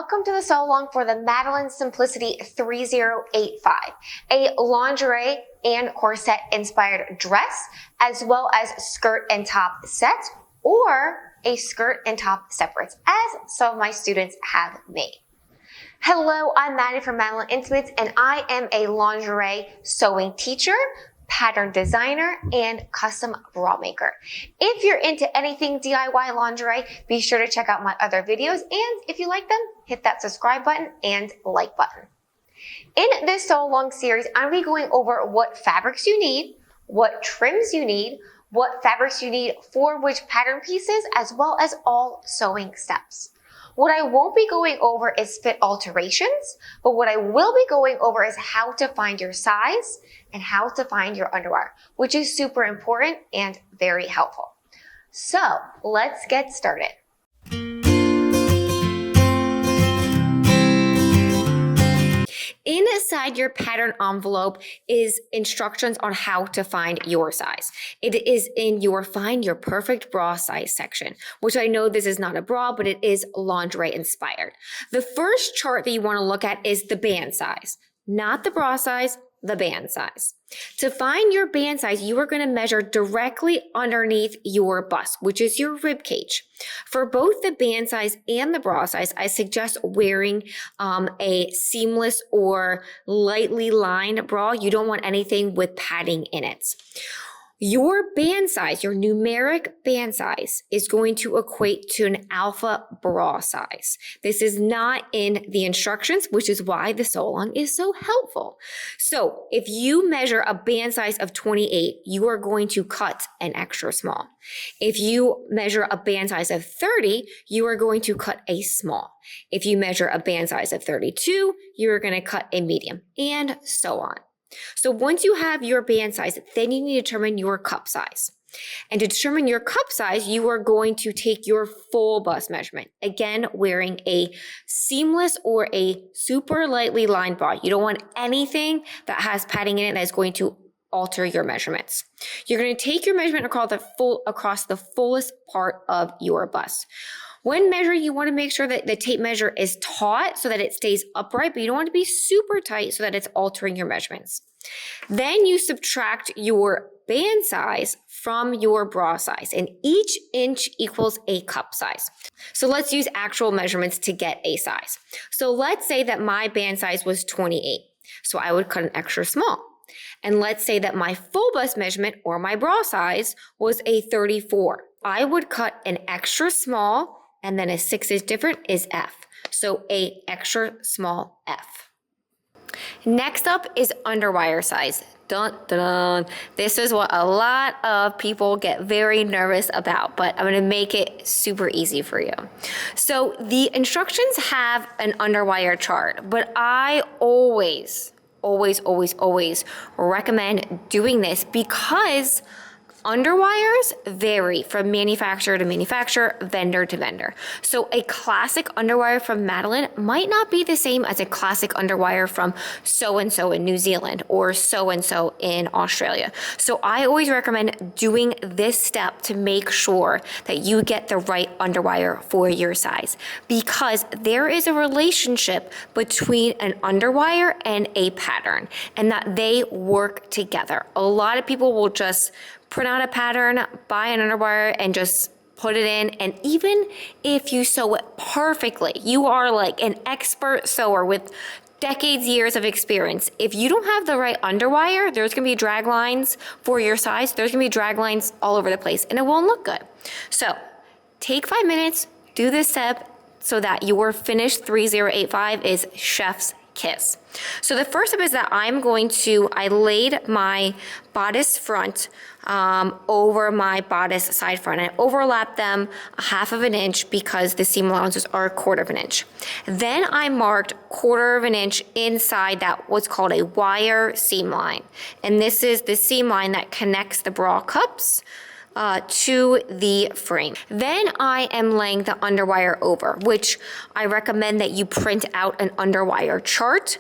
welcome to the sew along for the Madalynne Simplicity 3085, a lingerie and corset inspired dress, as well as skirt and top set, or a skirt and top separates, as some of my students have made. Hello, I'm Maddie from Madalynne Intimates, and I am a lingerie sewing teacher, pattern designer, and custom bra maker. If you're into anything DIY lingerie, be sure to check out my other videos, and if you like them, hit that subscribe button and like button. In this sew along series, I'm going to be going over what fabrics you need, what trims you need, what fabrics you need for which pattern pieces, as well as all sewing steps. What I won't be going over is fit alterations, but what I will be going over is how to find your size and how to find your underwire, which is super important and very helpful. So let's get started. Inside your pattern envelope is instructions on how to find your size. It is in your Find Your Perfect Bra Size section, which I know this is not a bra, but it is lingerie inspired. The first chart that you want to look at is the band size, not the bra size, the band size. To find your band size, you are going to measure directly underneath your bust, which is your rib cage. For both the band size and the bra size, I suggest wearing a seamless or lightly lined bra. You don't want anything with padding in it. Your band size, your numeric band size, is going to equate to an alpha bra size. This is not in the instructions, which is why the sew along is so helpful. So if you measure a band size of 28, you are going to cut an extra small. If you measure a band size of 30, you are going to cut a small. If you measure a band size of 32, you're going to cut a medium, and so on. So once you have your band size, then you need to determine your cup size. And to determine your cup size, you are going to take your full bust measurement. Again, wearing a seamless or a super lightly lined bra. You don't want anything that has padding in it that is going to alter your measurements. You're going to take your measurement across the fullest part of your bust. When measuring, you want to make sure that the tape measure is taut so that it stays upright, but you don't want to be super tight so that it's altering your measurements. Then you subtract your band size from your bra size, and each inch equals a cup size. So let's use actual measurements to get a size. So let's say that my band size was 28, so I would cut an extra small. And let's say that my full bust measurement or my bra size was a 34. I would cut an extra small, and then a 6 is different is F. So a extra small F. Next up is underwire size. Dun, dun, dun. This is what a lot of people get very nervous about, but I'm going to make it super easy for you. So the instructions have an underwire chart, but I always recommend doing this because underwires vary from manufacturer to manufacturer, vendor to vendor. So a classic underwire from Madalynne might not be the same as a classic underwire from so-and-so in New Zealand or so-and-so in Australia. So I always recommend doing this step to make sure that you get the right underwire for your size, because there is a relationship between an underwire and a pattern, and that they work together. A lot of people will just print out a pattern, buy an underwire, and just put it in. And even if you sew it perfectly, you are like an expert sewer with years of experience. If you don't have the right underwire, there's gonna be drag lines for your size. There's gonna be drag lines all over the place, and it won't look good. So take 5 minutes, do this step so that your finished 3085 is chef's kiss. So the first step is that I laid my bodice front over my bodice side front. I overlapped them 1/2 inch because the seam allowances are 1/4 inch. Then I marked 1/4 inch inside that what's called a wire seam line. And this is the seam line that connects the bra cups to the frame. Then I am laying the underwire over, which I recommend that you print out an underwire chart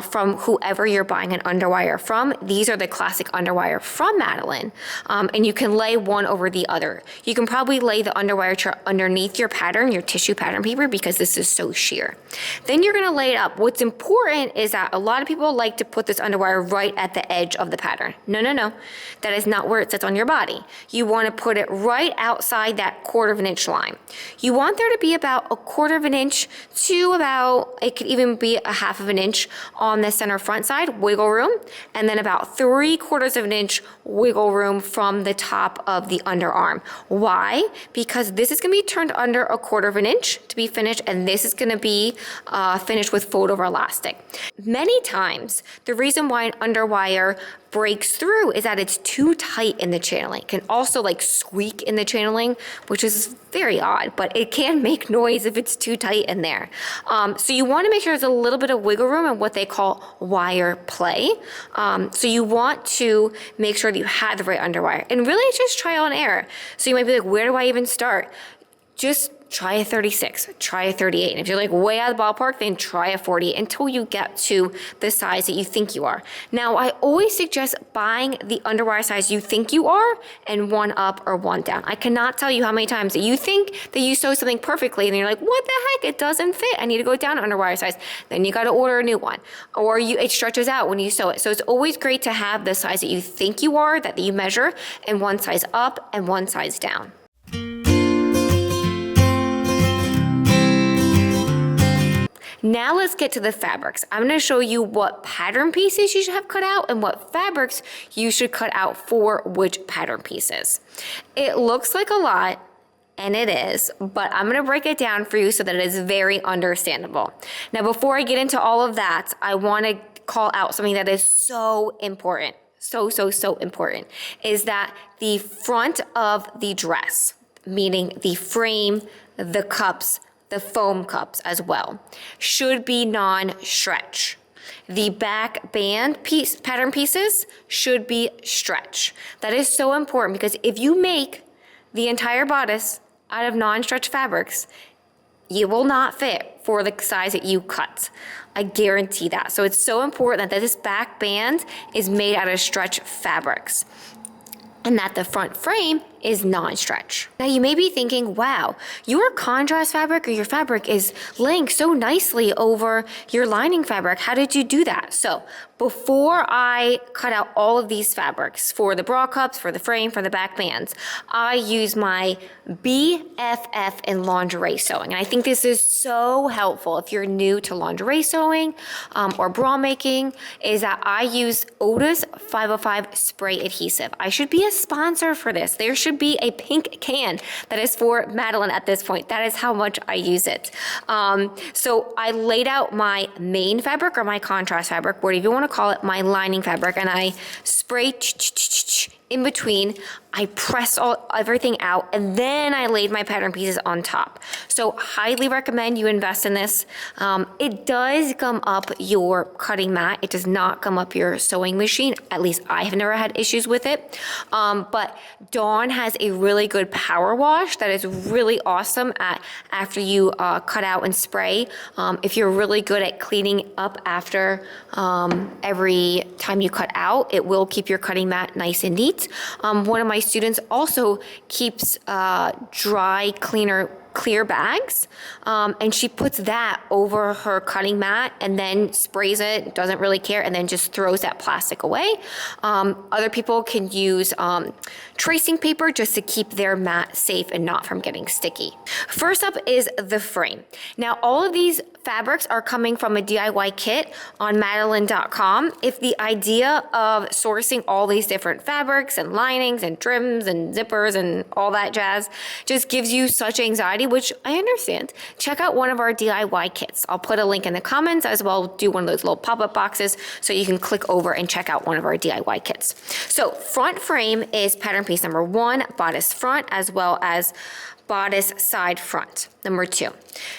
from whoever you're buying an underwire from. These are the classic underwire from Madalynne, and you can lay one over the other. You can probably lay the underwire chart underneath your pattern, your tissue pattern paper, because this is so sheer. Then you're gonna lay it up. What's important is that a lot of people like to put this underwire right at the edge of the pattern. No, no, no. That is not where it sits on your body. You want to put it right outside that 1/4 of an inch line. You want there to be about 1/4 of an inch to about, it could even be 1/2 of an inch on the center front side, wiggle room, and then about 3/4 of an inch wiggle room from the top of the underarm. Why? Because this is going to be turned under 1/4 of an inch to be finished, and this is going to be finished with fold over elastic. Many times, the reason why an underwire breaks through is that it's too tight in the channeling. It can also like squeak in the channeling, which is very odd, but it can make noise if it's too tight in there. So you want to make sure there's a little bit of wiggle room and what they call wire play. So you want to make sure that you have the right underwire, and really it's just trial and error. So you might be like, where do I even start? Just try a 36, try a 38. And if you're like way out of the ballpark, then try a 40 until you get to the size that you think you are. Now, I always suggest buying the underwire size you think you are and one up or one down. I cannot tell you how many times that you think that you sew something perfectly and you're like, what the heck? It doesn't fit. I need to go down underwire size. Then you got to order a new one. Or it stretches out when you sew it. So it's always great to have the size that you think you are, that you measure, and one size up and one size down. Now let's get to the fabrics. I'm gonna show you what pattern pieces you should have cut out and what fabrics you should cut out for which pattern pieces. It looks like a lot, and it is, but I'm gonna break it down for you so that it is very understandable. Now, before I get into all of that, I wanna call out something that is so important, so important, is that the front of the dress, meaning the frame, the cups, the foam cups as well, should be non-stretch. The back band pattern pieces should be stretch. That is so important because if you make the entire bodice out of non-stretch fabrics, you will not fit for the size that you cut. I guarantee that. So it's so important that this back band is made out of stretch fabrics and that the front frame is non-stretch. Now you may be thinking, wow, your contrast fabric or your fabric is laying so nicely over your lining fabric. How did you do that? So before I cut out all of these fabrics for the bra cups, for the frame, for the back bands, I use my BFF in lingerie sewing. And I think this is so helpful if you're new to lingerie sewing or bra making, is that I use Otis 505 spray adhesive. I should be a sponsor for this. There should be a pink can that is for Madalynne at this point. That is how much I use it. So I laid out my main fabric or my contrast fabric, whatever you want to call it, my lining fabric, and I spray in between. I pressed everything out, and then I laid my pattern pieces on top. So highly recommend you invest in this. It does gum up your cutting mat. It does not gum up your sewing machine. At least I have never had issues with it. But Dawn has a really good power wash that is really awesome after you cut out and spray. If you're really good at cleaning up after every time you cut out, it will keep your cutting mat nice and neat. One of my students also keeps dry clear bags, and she puts that over her cutting mat and then sprays it, doesn't really care, and then just throws that plastic away. Other people can use tracing paper just to keep their mat safe and not from getting sticky. First up is the frame. Now, all of these fabrics are coming from a DIY kit on Madalynne.com. If the idea of sourcing all these different fabrics and linings and trims and zippers and all that jazz just gives you such anxiety, which I understand, check out one of our DIY kits. I'll put a link in the comments, as well do one of those little pop-up boxes so you can click over and check out one of our DIY kits. So front frame is pattern piece number 1, bodice front, as well as bodice, side, front, number 2.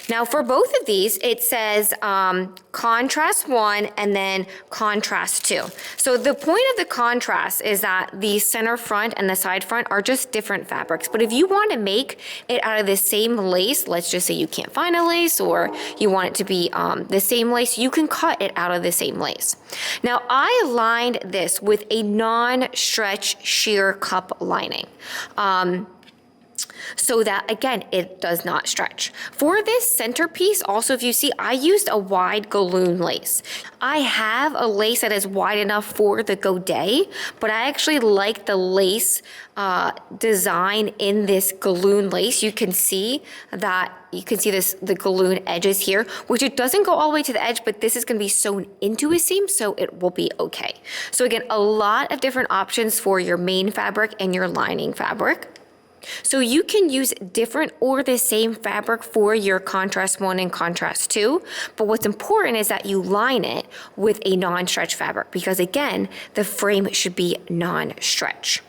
Now for both of these, it says contrast 1 and then contrast 2. So the point of the contrast is that the center front and the side front are just different fabrics. But if you want to make it out of the same lace, let's just say you can't find a lace or you want it to be the same lace, you can cut it out of the same lace. Now I lined this with a non-stretch sheer cup lining. So that, again, it does not stretch. For this centerpiece, also, if you see, I used a wide galloon lace. I have a lace that is wide enough for the godet, but I actually like the lace design in this galloon lace. You can see this, the galloon edges here, which it doesn't go all the way to the edge, but this is going to be sewn into a seam, so it will be okay. So again, a lot of different options for your main fabric and your lining fabric. So you can use different or the same fabric for your contrast 1 and contrast 2, but what's important is that you line it with a non-stretch fabric because again, the frame should be non-stretch.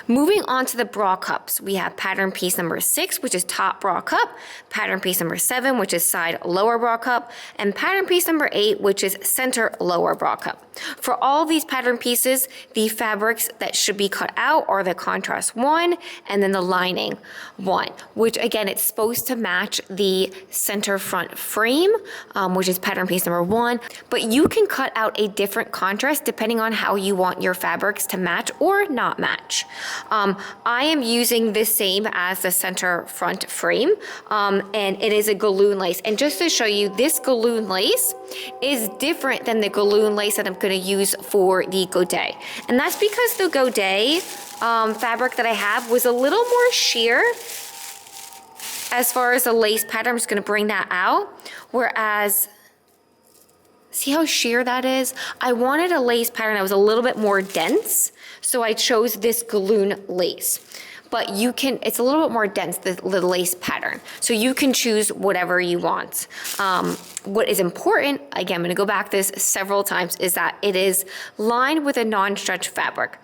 Moving on to the bra cups, we have pattern piece number 6, which is top bra cup, pattern piece number 7, which is side lower bra cup, and pattern piece number 8, which is center lower bra cup. For all these pattern pieces, the fabrics that should be cut out are the contrast 1 and then the lining 1, which again, it's supposed to match the center front frame, which is pattern piece number 1, but you can cut out a different contrast depending on how you want your fabrics to match or not match. I am using the same as the center front frame, and it is a galloon lace. And just to show you, this galloon lace is different than the galloon lace that I'm going to use for the godet. And that's because the godet fabric that I have was a little more sheer as far as the lace pattern. I'm just going to bring that out. Whereas, see how sheer that is? I wanted a lace pattern that was a little bit more dense, so I chose this galloon lace. But you can, it's a little bit more dense, the lace pattern. So you can choose whatever you want. What is important, again, I'm gonna go back to this several times, is that it is lined with a non-stretch fabric.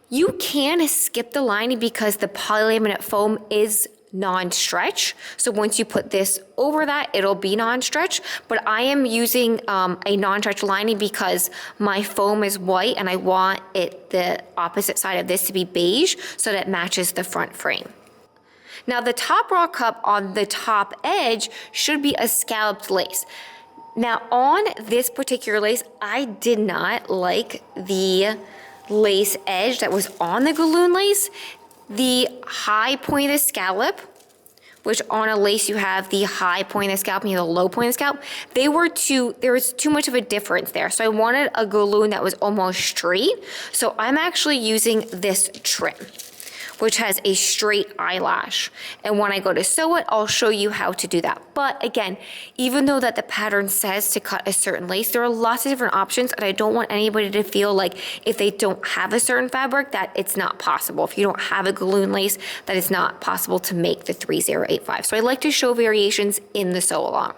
You can skip the lining because the polylaminate foam is non-stretch. So once you put this over that, it'll be non-stretch, but I am using a non-stretch lining because my foam is white and I want it, the opposite side of this, to be beige so that it matches the front frame. Now the top bra cup on the top edge should be a scalloped lace. Now on this particular lace, I did not like the lace edge that was on the galloon lace. The high point of the scallop, which on a lace you have the high point of the scallop and you have the low point of the scallop, there was too much of a difference there. So I wanted a galloon that was almost straight. So I'm actually using this trim, which has a straight eyelash. And when I go to sew it, I'll show you how to do that. But again, even though that the pattern says to cut a certain lace, there are lots of different options, and I don't want anybody to feel like if they don't have a certain fabric that it's not possible. If you don't have a galloon lace, that it's not possible to make the 3085. So I like to show variations in the sew along.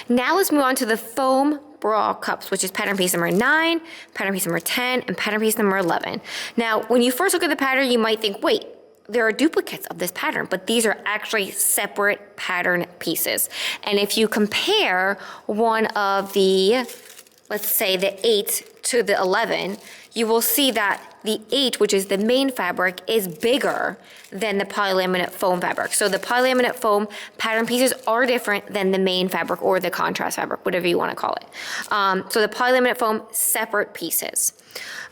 Now let's move on to the foam bra cups, which is pattern piece number 9, pattern piece number 10, and pattern piece number 11. Now, when you first look at the pattern, you might think, wait, there are duplicates of this pattern, but these are actually separate pattern pieces. And if you compare one of the, let's say the 8 to the 11, you will see that the 8, which is the main fabric, is bigger than the polylaminate foam fabric. So the polylaminate foam pattern pieces are different than the main fabric or the contrast fabric, whatever you want to call it. So the polylaminate foam, separate pieces.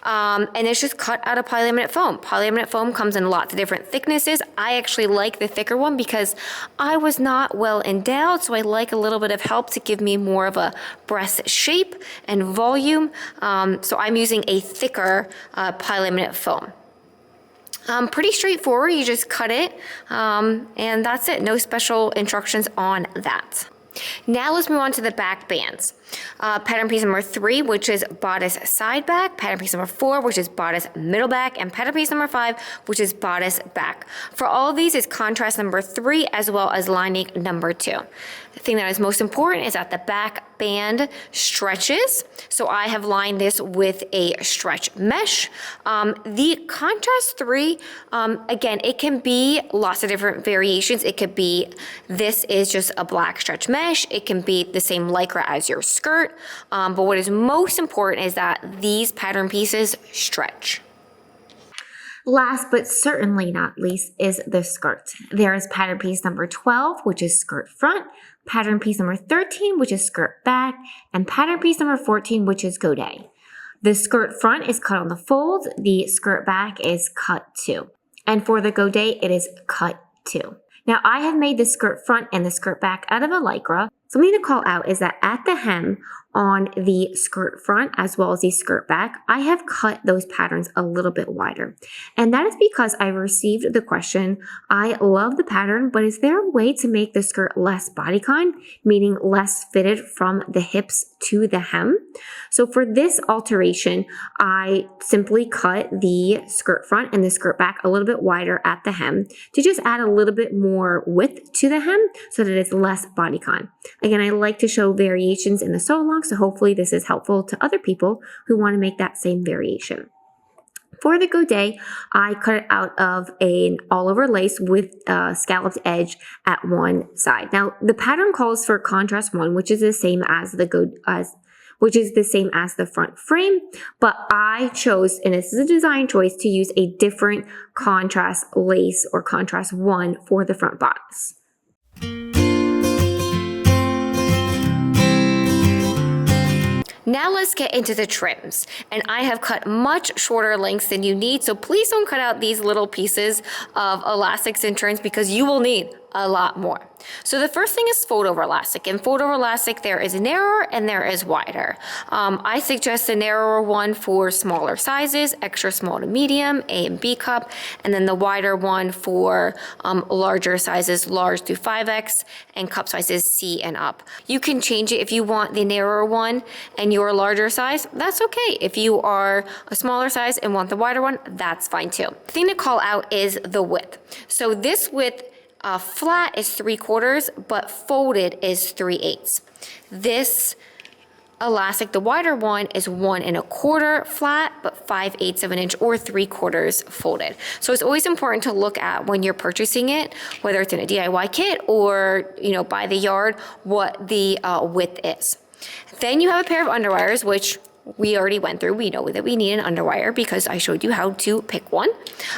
And it's just cut out of polylaminate foam. Polylaminate foam comes in lots of different thicknesses. I actually like the thicker one because I was not well endowed, so I like a little bit of help to give me more of a breast shape and volume. So I'm using a thicker polylaminate foam. Pretty straightforward, you just cut it, and that's it. No special instructions on that. Now let's move on to the back bands. Pattern piece number 3, which is bodice side back, pattern piece number 4, which is bodice middle back, and pattern piece number 5, which is bodice back. For all of these, it's contrast number 3 as well as lining number 2. The thing that is most important is that the back band stretches. So I have lined this with a stretch mesh. The contrast 3, again, it can be lots of different variations. It could be, this is just a black stretch mesh. It can be the same lycra as your skirt. But what is most important is that these pattern pieces stretch. Last but certainly not least is the skirt. There is pattern piece number 12, which is skirt front, pattern piece number 13, which is skirt back, and pattern piece number 14, which is godet. The skirt front is cut on the fold, the skirt back is cut too. And for the godet, it is cut too. Now I have made the skirt front and the skirt back out of a lycra. Something to call out is that at the hem on the skirt front as well as the skirt back, I have cut those patterns a little bit wider. And that is because I received the question, I love the pattern, but is there a way to make the skirt less bodycon, meaning less fitted from the hips to the hem? So for this alteration, I simply cut the skirt front and the skirt back a little bit wider at the hem to just add a little bit more width to the hem so that it's less bodycon. Again, I like to show variations in the sew along, so hopefully this is helpful to other people who want to make that same variation. For the godet, I cut it out of an all-over lace with a scalloped edge at one side. Now, the pattern calls for contrast 1, which is the same as the front frame, but I chose, and this is a design choice, to use a different contrast lace or contrast 1 for the front bodice. Now let's get into the trims, and I have cut much shorter lengths than you need, so please don't cut out these little pieces of elastics and trims because you will need a lot more. So the first thing is fold over elastic. In fold over elastic, there is narrower and there is wider. I suggest the narrower one for smaller sizes, extra small to medium, A and B cup, and then the wider one for larger sizes, large through 5X, and cup sizes C and up. You can change it if you want the narrower one and your larger size, that's okay. If you are a smaller size and want the wider one, that's fine too. The thing to call out is the width. So this width flat is 3/4, but folded is 3/8. This elastic, the wider one, is 1 1/4 flat, but 5/8 of an inch or 3/4 folded. So it's always important to look at when you're purchasing it, whether it's in a DIY kit or by the yard, what the width is. Then you have a pair of underwires, which we already went through. We know that we need an underwire because I showed you how to pick one.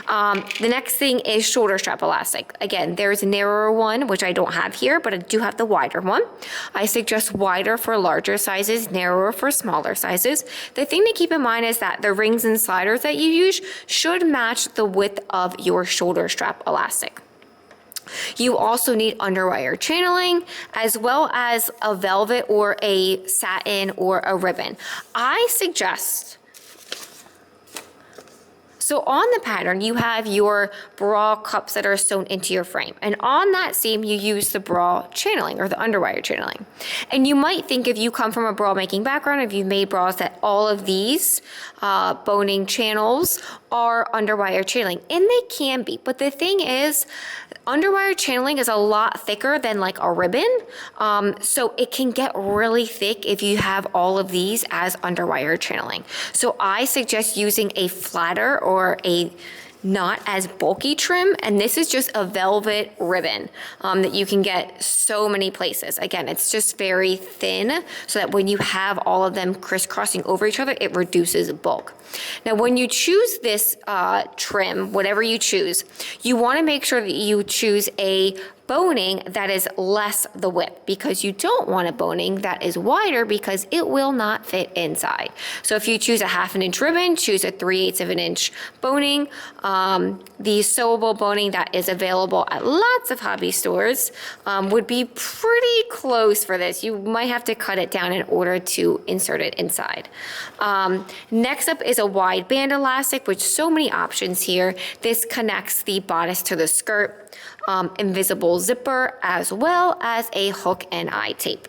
The next thing is shoulder strap elastic. Again, there's a narrower one, which I don't have here, but I do have the wider one. I suggest wider for larger sizes, narrower for smaller sizes. The thing to keep in mind is that the rings and sliders that you use should match the width of your shoulder strap elastic. You also need underwire channeling as well as a velvet or a satin or a ribbon. I suggest, so on the pattern, you have your bra cups that are sewn into your frame. And on that seam, you use the bra channeling or the underwire channeling. And you might think if you come from a bra making background, if you've made bras, that all of these boning channels are underwire channeling. And they can be. But the thing is, underwire channeling is a lot thicker than like a ribbon. So it can get really thick if you have all of these as underwire channeling. So I suggest using a flatter or a not as bulky trim, and this is just a velvet ribbon that you can get so many places. Again, it's just very thin so that when you have all of them crisscrossing over each other, it reduces bulk. Now, when you choose this trim, whatever you choose, you want to make sure that you choose a boning that is less the width, because you don't want a boning that is wider because it will not fit inside. So if you choose a 1/2 inch ribbon, choose a 3/8 of an inch boning. The sewable boning that is available at lots of hobby stores would be pretty close for this. You might have to cut it down in order to insert it inside. Next up is a wide band elastic, which so many options here. This connects the bodice to the skirt. Invisible zipper as well as a hook and eye tape.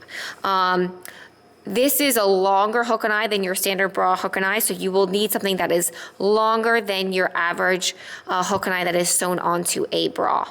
This is a longer hook and eye than your standard bra hook and eye, so you will need something that is longer than your average hook and eye that is sewn onto a bra.